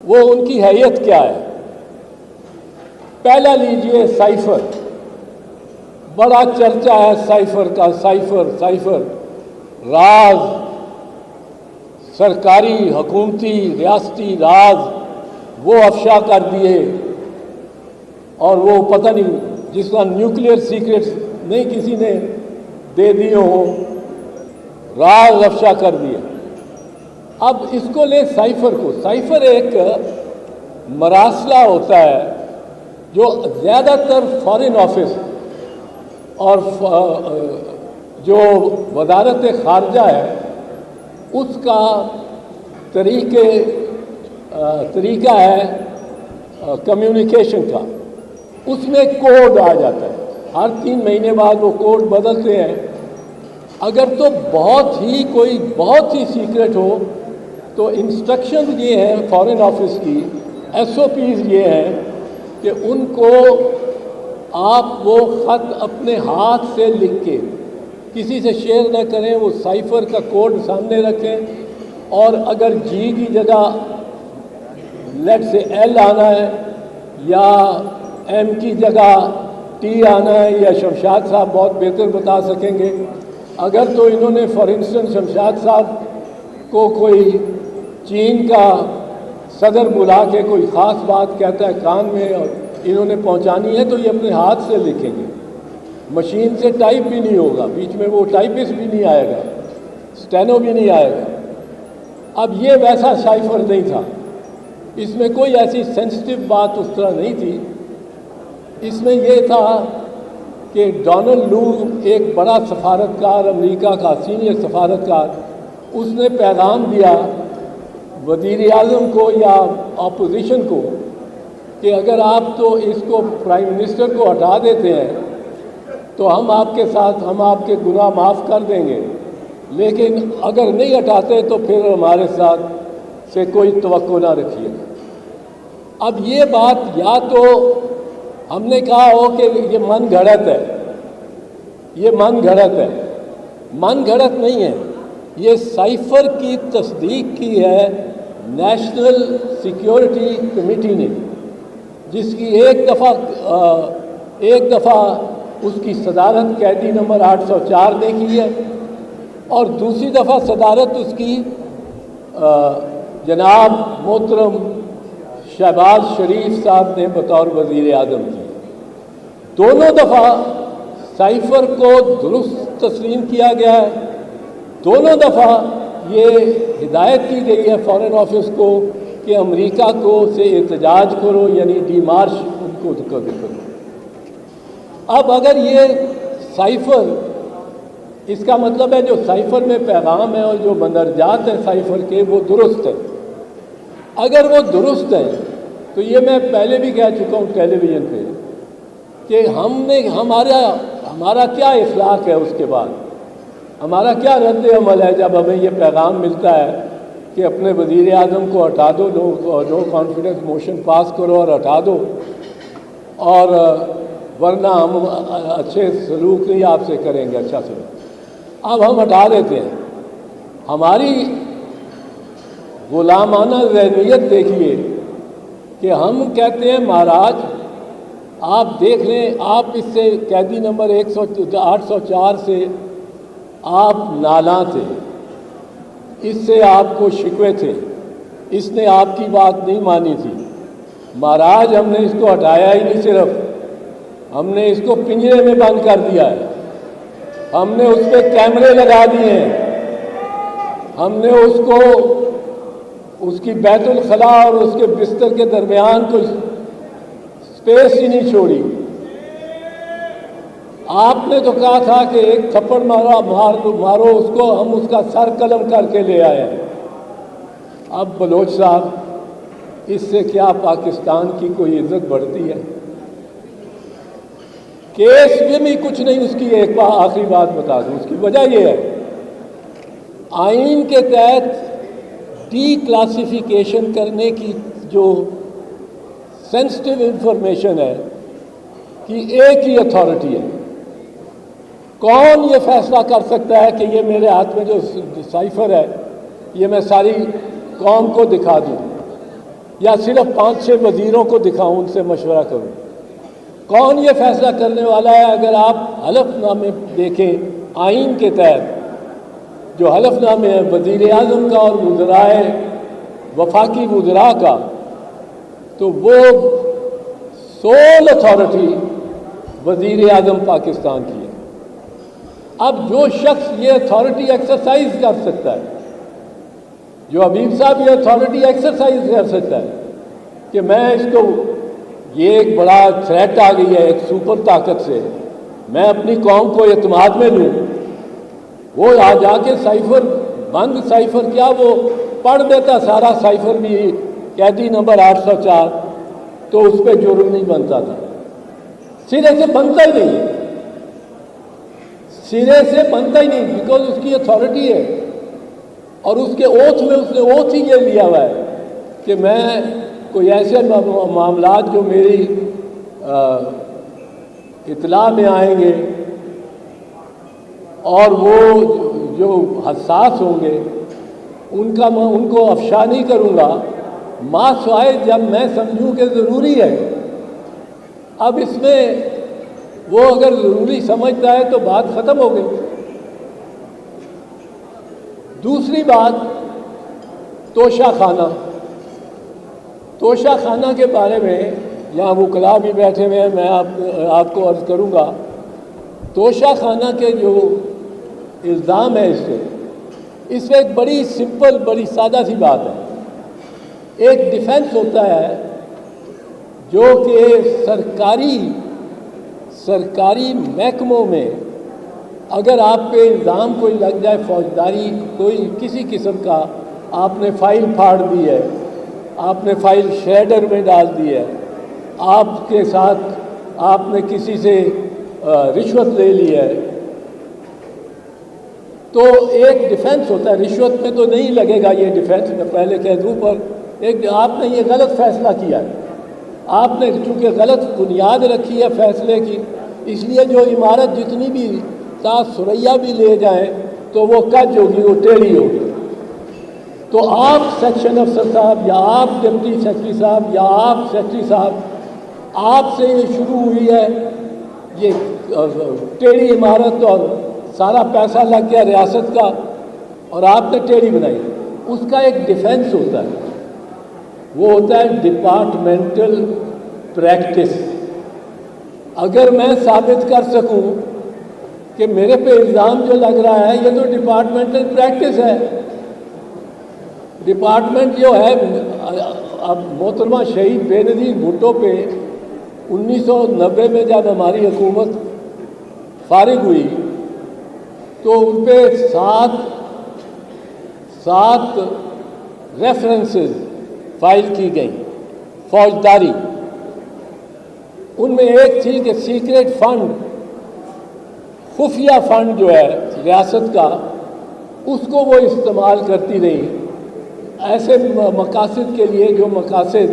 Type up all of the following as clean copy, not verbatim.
وہ ان کی حیثیت کیا ہے۔ پہلا لیجئے سائفر، بڑا چرچا ہے سائفر کا، سائفر راز، سرکاری حکومتی ریاستی راز وہ افشا کر دیے، اور وہ پتہ نہیں جس طرح نیوکلیئر سیکرٹس نہیں کسی نے دے دیے ہوں، راز افشا کر دیا۔ اب اس کو لیں سائفر کو۔ سائفر ایک مراسلہ ہوتا ہے جو زیادہ تر فارن آفس اور جو وزارت خارجہ ہے اس کا طریقہ ہے کمیونیکیشن کا۔ اس میں کوڈ آ جاتا ہے، ہر 3 مہینے بعد وہ کوڈ بدلتے ہیں۔ اگر تو بہت ہی سیکرٹ ہو تو انسٹرکشن یہ ہیں فارن آفس کی، SOPs یہ ہیں کہ ان کو آپ وہ خط اپنے ہاتھ سے لکھ کے کسی سے شیئر نہ کریں، وہ سائفر کا کوڈ سامنے رکھیں، اور اگر جی کی جگہ لیٹ سے ایل آنا ہے یا ایم کی جگہ ٹی آنا ہے، یا شمشاد صاحب بہت بہتر بتا سکیں گے، اگر تو انہوں نے فار انسٹنس شمشاد صاحب کو کوئی چین کا صدر بلا کے کوئی خاص بات کہتا ہے کان میں اور انہوں نے پہنچانی ہے تو یہ اپنے ہاتھ سے لکھیں گے، مشین سے ٹائپ بھی نہیں ہوگا، بیچ میں وہ ٹائپسٹ بھی نہیں آئے گا، اسٹینو بھی نہیں آئے گا۔ اب یہ ویسا سائفر نہیں تھا، اس میں کوئی ایسی سینسٹیو بات اس طرح نہیں تھی۔ اس میں یہ تھا کہ ڈونلڈ لو ایک بڑا سفارتکار، امریکہ کا سینئر سفارتکار، اس نے پیغام دیا وزیر اعظم کو یا اپوزیشن کو کہ اگر آپ تو اس کو پرائم منسٹر کو ہٹا دیتے ہیں تو ہم آپ کے ساتھ، ہم آپ کے گناہ معاف کر دیں گے، لیکن اگر نہیں ہٹاتے تو پھر ہمارے ساتھ سے کوئی توقع نہ رکھیے۔ اب یہ بات یا تو ہم نے کہا ہو کہ یہ من گھڑت ہے، یہ من گھڑت ہے، من گھڑت نہیں ہے، یہ سائفر کی تصدیق کی ہے نیشنل سیکیورٹی کمیٹی نے، جس کی ایک دفعہ اس کی صدارت قیدی نمبر 804 نے کی ہے، اور دوسری دفعہ صدارت اس کی جناب محترم شہباز شریف صاحب نے بطور وزیر اعظم کی۔ دونوں دفعہ سائفر کو درست تسلیم کیا گیا ہے، دونوں دفعہ یہ ہدایت کی گئی ہے فارن آفس کو کہ امریکہ کو سے احتجاج کرو، یعنی ڈی مارش ان کو کرو۔ اب اگر یہ سائفر، اس کا مطلب ہے جو سائفر میں پیغام ہے اور جو مندرجات ہیں سائفر کے وہ درست ہیں۔ اگر وہ درست ہیں تو یہ میں پہلے بھی کہہ چکا ہوں ٹیلی ویژن پہ کہ ہمارا کیا اخلاق ہے، اس کے بعد ہمارا کیا رد عمل ہے جب ہمیں یہ پیغام ملتا ہے کہ اپنے وزیر اعظم کو ہٹا دو، نو کانفیڈنس موشن پاس کرو اور ہٹا دو، اور ورنہ ہم اچھے سلوک نہیں آپ سے کریں گے، اچھا سلوک۔ اب ہم ہٹا دیتے ہیں۔ ہماری غلامانہ ذہنیت دیکھیے کہ ہم کہتے ہیں مہاراج آپ دیکھ لیں، آپ اس سے قیدی نمبر 804 سے آپ نالاں تھے، اس سے آپ کو شکوے تھے، اس نے آپ کی بات نہیں مانی تھی۔ مہاراج ہم نے اس کو ہٹایا ہی نہیں، صرف ہم نے اس کو پنجرے میں بند کر دیا ہے، ہم نے اس پہ کیمرے لگا دیے ہیں، ہم نے اس کو اس کی بیت الخلا اور اس کے بستر کے درمیان کوئی اسپیس ہی نہیں چھوڑی۔ آپ نے تو کہا تھا کہ ایک تھپڑ مارو اس کو، ہم اس کا سر قلم کر کے لے آئے ہیں۔ اب بلوچ صاحب اس سے کیا پاکستان کی کوئی عزت بڑھتی ہے؟ کیس میں بھی کچھ نہیں، اس کی ایک بار آخری بات بتا دوں، اس کی وجہ یہ ہے آئین کے تحت ڈی کلاسیفیکیشن کرنے کی جو سینسٹیو انفارمیشن ہے کہ ایک ہی اتھارٹی ہے۔ کون یہ فیصلہ کر سکتا ہے کہ یہ میرے ہاتھ میں جو سائفر ہے یہ میں ساری قوم کو دکھا دوں؟ या सिर्फ 5-6 वजीरों को दिखाऊं, उनसे मशवरा करूं? कौन ये फैसला करने वाला है? अगर आप हलफनामे देखें आइन के तहत, जो हलफनामे हैं वज़ीर आज़म का और वज़राए वफाकी वज़रा का, तो वो सोल अथॉरिटी वज़ीर आज़म पाकिस्तान की है। अब जो शख्स ये अथॉरिटी एक्सरसाइज कर सकता है, जो हबीब साहब ये अथॉरिटी एक्सरसाइज कर सकता है कि मैं इसको, ये एक बड़ा थ्रेट आ गई है एक सुपर ताकत से, मैं अपनी कौम को एतमाद में लूँ, वो आ जाके साइफर, बंद साइफर क्या, वो पढ़ देता सारा साइफर भी कैदी नंबर 804, तो उस पर जुर्म नहीं बनता था। सिरे से बनता ही नहीं, सिरे से बनता ही नहीं, बिकॉज उसकी अथॉरिटी है और उसके ओथ में उसने ओथ ही ये लिया हुआ है कि मैं कोई ऐसे मामलात जो मेरी इत्ला में आएंगे और वो जो हसास होंगे उनको अफशा नहीं करूँगा, मासवाए जब मैं समझूं कि ज़रूरी है। अब इसमें वो अगर ज़रूरी समझता है तो बात ख़त्म हो गई। दूसरी बात, तोशा खाना। तोशा खाना के बारे में यहाँ वकला भी बैठे हुए हैं, मैं आपको अर्ज़ करूँगा। तोशा खाना के जो इल्ज़ाम है इससे एक बड़ी सिंपल, बड़ी सादा सी बात है। एक डिफेंस होता है जो कि सरकारी महकमों में अगर आप पे इल्ज़ाम कोई लग जाए, फौजदारी कोई किसी किस्म का, आपने फाइल फाड़ दी है, आपने फाइल शेडर में डाल दी है, आपके साथ आपने किसी से रिश्वत ले ली है, तो एक डिफेंस होता है। रिश्वत में तो नहीं लगेगा ये डिफेंस, मैं पहले कह दूँ, पर एक आपने ये गलत फैसला किया है, आपने चूँकि गलत बुनियाद रखी है फैसले की, इसलिए जो इमारत जितनी भी सुरैया भी ले जाएं तो वो कज होगी, वो टेढ़ी होगी। तो आप सेक्शन अफसर साहब या आप डिप्टी सेक्रेटरी साहब या आप सेक्रेटरी साहब, आपसे ये शुरू हुई है ये टेढ़ी इमारत और सारा पैसा लग गया रियासत का और आपने टेढ़ी बनाई। उसका एक डिफेंस होता है, वो होता है डिपार्टमेंटल प्रैक्टिस। अगर मैं साबित कर सकूं कि मेरे पे इल्ज़ाम जो लग रहा है ये तो डिपार्टमेंटल प्रैक्टिस है, डिपार्टमेंट जो है, अब मोहतरमा शहीद बेनज़ीर भुट्टो पे 1990 में जब हमारी हुकूमत फारिग हुई तो उन पर 7 रेफरेंसेस फाइल की गई फौजदारी। उनमें एक थी कि सीक्रेट फंड, खुफिया फंड जो है रियासत का, उसको वो इस्तेमाल करती रही ऐसे मकासद के लिए जो मकासद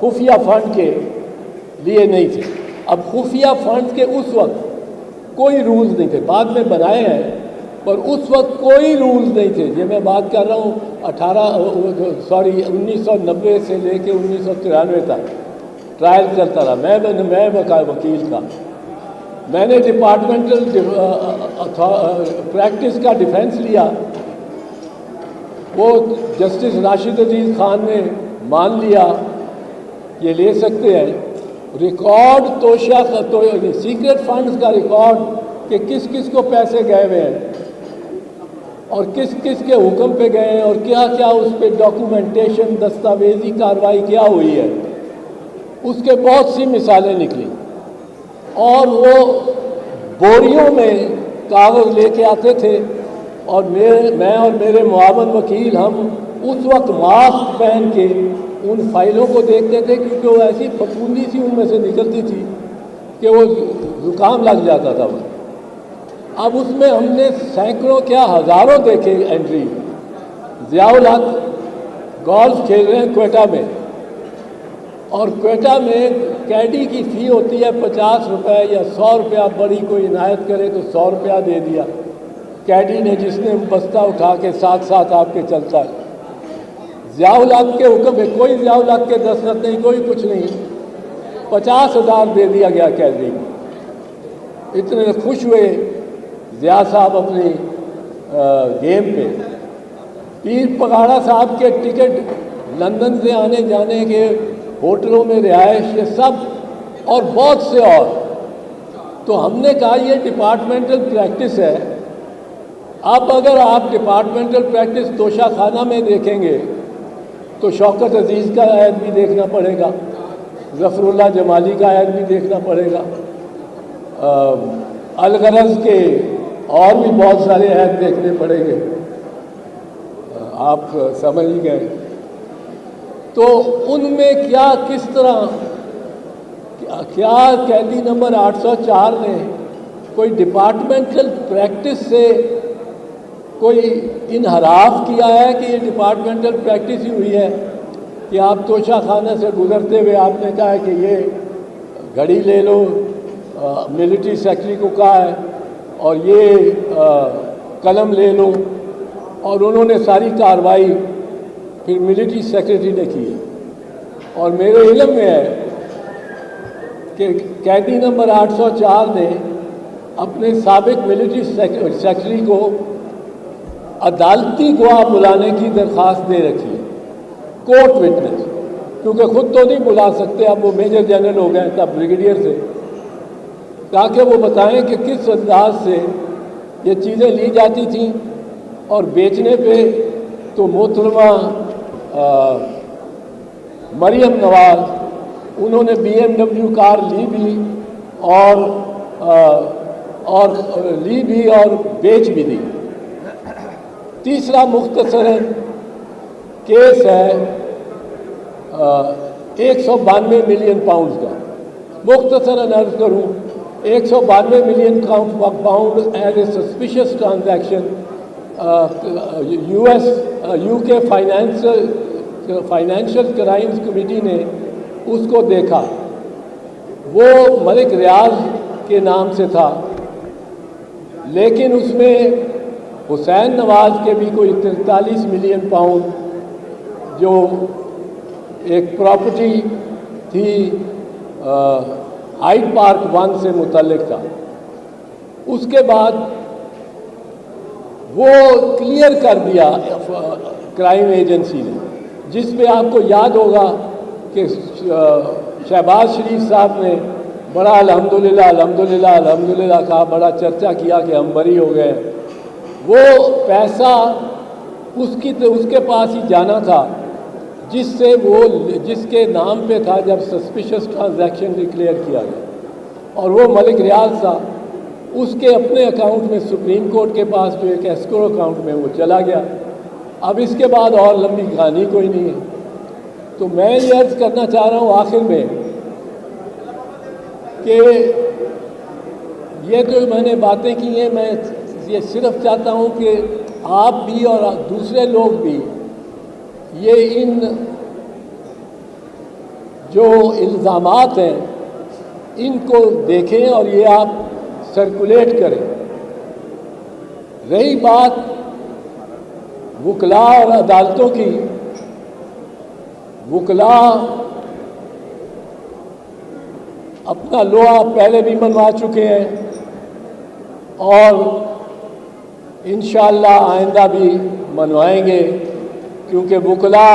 खुफिया फंड के लिए नहीं थे। अब खुफिया फंड के उस वक्त कोई रूल्स नहीं थे, बाद में बनाए हैं, पर उस वक्त कोई रूल्स नहीं थे। ये मैं बात कर रहा हूँ 1990 से लेके 1993 तक ट्रायल चलता रहा। मैं वकील था, मैंने डिपार्टमेंटल प्रैक्टिस का डिफेंस लिया। वो जस्टिस राशिद अजीज़ खान ने मान लिया ये ले सकते हैं। रिकॉर्ड तोशा तो सीक्रेट फंड्स का रिकॉर्ड कि किस किस को पैसे गए हुए हैं और किस किस के हुक्म पे गए हैं और क्या क्या उस पर डॉक्यूमेंटेशन, दस्तावेजी कार्रवाई क्या हुई है, उसके बहुत सी मिसालें निकली। और वो बोरियों में कागज़ लेके आते थे और मैं और मेरे मुआवन वकील हम उस वक्त मास्क पहन के उन फाइलों को देखते थे, क्योंकि वो ऐसी फफूंदी सी उनमें से निकलती थी कि वो जुकाम लग जाता था। अब उसमें हमने सैकड़ों क्या हज़ारों देखे एंट्री। ज़ियाउल हक गोल्फ खेल रहे हैं क्वेटा में, और क्वेटा में कैडी की फ़ी होती है 50 रुपये या 100 रुपया, बड़ी कोई इनायत करे तो 100 रुपया दे दिया कैडी ने, जिसने बस्ता उठा के साथ साथ आपके चलता है। ज़ियाउल हक के हुक्म है, कोई ज़ियाउल हक के दस्तखत नहीं, कोई कुछ नहीं, 50,000 दे दिया गया कैदी को। इतने खुश हुए ज़िया साहब अपनी गेम पे। पीर पगाड़ा साहब के टिकट लंदन से आने जाने के, होटलों में रिहाइश, ये सब और बहुत से और। तो हमने कहा ये डिपार्टमेंटल प्रैक्टिस है। अब अगर आप डिपार्टमेंटल प्रैक्टिस तोशा खाना में देखेंगे तो शौकत अजीज़ का ऐड भी देखना पड़ेगा, ज़फ़रुल्लाह जमाली का ऐड भी देखना पड़ेगा, अलगरज के और भी बहुत सारे ऐड देखने पड़ेंगे। आप समझ ही गए। तो उनमें क्या, किस तरह, क्या कैदी नंबर 804 ने कोई डिपार्टमेंटल प्रैक्टिस से कोई इनहराफ किया है कि ये डिपार्टमेंटल प्रैक्टिस ही हुई है कि आप तोशा खाना से गुजरते हुए आपने कहा है कि ये घड़ी ले लो, मिलिट्री सेक्रेटरी को कहा है, और ये कलम ले लो, और उन्होंने सारी कार्रवाई फिर मिलिट्री सेक्रेटरी ने की है। और मेरे इल्म में है कि कैदी नंबर 804 ने अपने साबिक मिलिट्री सेक्रेटरी को अदालती गवाह बुलाने की दरख्वास्त दे रखी है, कोर्ट विटनेस, क्योंकि खुद तो नहीं बुला सकते, अब वो मेजर जनरल हो गए तब ब्रिगेडियर से, ताकि वो बताएं कि किस अंदाज से ये चीज़ें ली जाती थीं। और बेचने पे तो मोहतरमा मरियम नवाज, उन्होंने BMW कार ली भी और बेच भी दी। तीसरा मुख्तसरन केस है 192 मिलियन पाउंड का। मुख्तसरन अर्ज करूँ, 192 million pound as a suspicious transaction UK financial crimes committee ने उसको देखा। वो मलिक रियाज के नाम से था, लेकिन उसमें हुसैन नवाज के भी कोई 43 मिलियन पाउंड जो एक प्रॉपर्टी थी हाइड पार्क 1 से मुतल्लिक था। उसके बाद वो क्लियर कर दिया क्राइम एजेंसी ने, जिस पे आपको याद होगा कि शहबाज शरीफ साहब ने बड़ा अल्हम्दुलिल्लाह अल्हम्दुलिल्लाह अल्हम्दुलिल्लाह कहा, बड़ा चर्चा किया कि हम बरी हो गए। वो पैसा उसके पास ही जाना था जिसके नाम पे था जब सस्पिशियस ट्रांजैक्शन डिक्लेयर किया गया, और वो मलिक रियाज था। उसके अपने अकाउंट में सुप्रीम कोर्ट के पास जो एक एस्क्रो अकाउंट में वो चला गया। अब इसके बाद और लंबी कहानी कोई नहीं है। तो मैं ये अर्ज करना चाह रहा हूँ आखिर में कि ये जो मैंने बातें की हैं, मैं ये सिर्फ चाहता हूँ कि आप भी और दूसरे लोग भी ये इन जो इल्ज़ामात हैं इनको देखें और ये आप सर्कुलेट करें। रही बात वकला और अदालतों की, वकला अपना लोहा पहले भी मनवा चुके हैं और इंशाअल्लाह आइंदा भी मनवाएंगे, क्योंकि वकला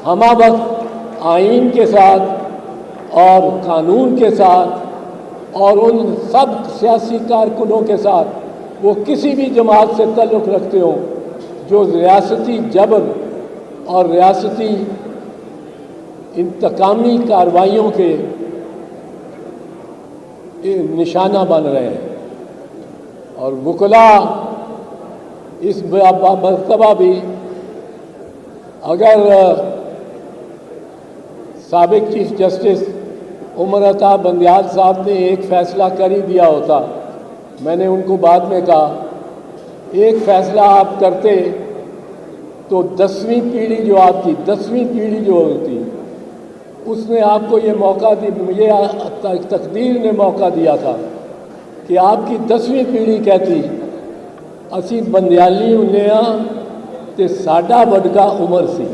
हमा वक्त आइन के साथ और कानून के साथ और उन सब सियासी कारकुनों के साथ वो किसी भी जमात से ताल्लुक़ रखते हों जो रियासती जबर और रियासती इंतकामी कार्रवाइयों के निशाना बन रहे हैं। और वकला इस मरतबा भी अगर साबिक चीफ जस्टिस उमर अता बंदियाल साहब ने एक फ़ैसला कर ही दिया होता, मैंने उनको बाद में कहा एक फ़ैसला आप करते तो 10वीं पीढ़ी जो आपकी 10वीं पीढ़ी जो होती उसने आपको ये मौका मुझे तकदीर ने मौका दिया था कि आपकी 10वीं पीढ़ी कहती असी बंदियाली हुन्ने आ ते साडा वडका उमर सी।